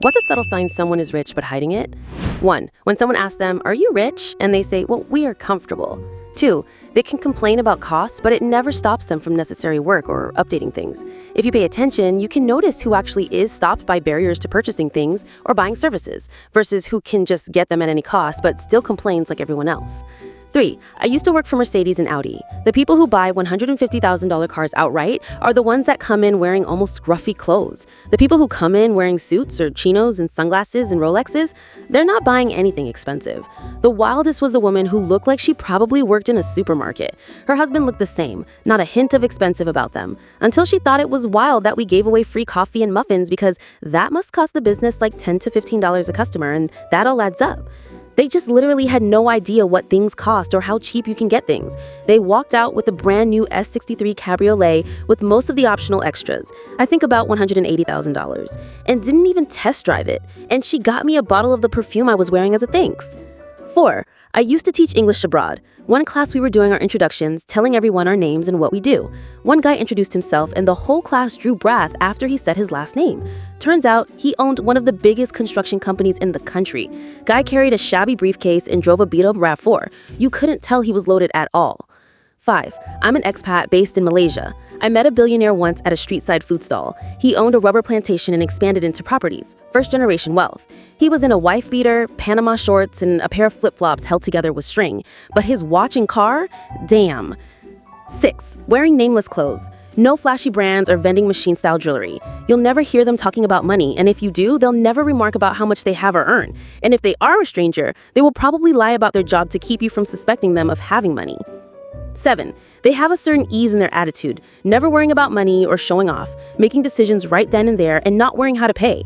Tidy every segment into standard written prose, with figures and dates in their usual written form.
What's a subtle sign someone is rich but hiding it? 1. When someone asks them, "Are you rich?" and they say, "Well, we are comfortable." 2. They can complain about costs, but it never stops them from necessary work or updating things. If you pay attention, you can notice who actually is stopped by barriers to purchasing things or buying services, versus who can just get them at any cost but still complains like everyone else. 3. I used to work for Mercedes and Audi. The people who buy $150,000 cars outright are the ones that come in wearing almost scruffy clothes. The people who come in wearing suits or chinos and sunglasses and Rolexes, they're not buying anything expensive. The wildest was a woman who looked like she probably worked in a supermarket. Her husband looked the same, not a hint of expensive about them, until she thought it was wild that we gave away free coffee and muffins because that must cost the business like $10 to $15 a customer, and that all adds up. They just literally had no idea what things cost or how cheap you can get things. They walked out with a brand new S63 Cabriolet with most of the optional extras, I think about $180,000, and didn't even test drive it. And she got me a bottle of the perfume I was wearing as a thanks. 4. I used to teach English abroad. One class we were doing our introductions, telling everyone our names and what we do. One guy introduced himself and the whole class drew breath after he said his last name. Turns out he owned one of the biggest construction companies in the country. Guy carried a shabby briefcase and drove a beat-up RAV4. You couldn't tell he was loaded at all. 5. I'm an expat based in Malaysia. I met a billionaire once at a street-side food stall. He owned a rubber plantation and expanded into properties. First-generation wealth. He was in a wife beater, Panama shorts, and a pair of flip-flops held together with string. But his watch and car? Damn. 6. Wearing nameless clothes. No flashy brands or vending machine-style jewelry. You'll never hear them talking about money, and if you do, they'll never remark about how much they have or earn. And if they are a stranger, they will probably lie about their job to keep you from suspecting them of having money. 7. They have a certain ease in their attitude, never worrying about money or showing off, making decisions right then and there and not worrying how to pay.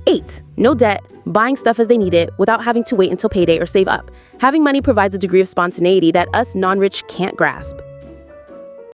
8. No debt, buying stuff as they need it without having to wait until payday or save up. Having money provides a degree of spontaneity that us non-rich can't grasp.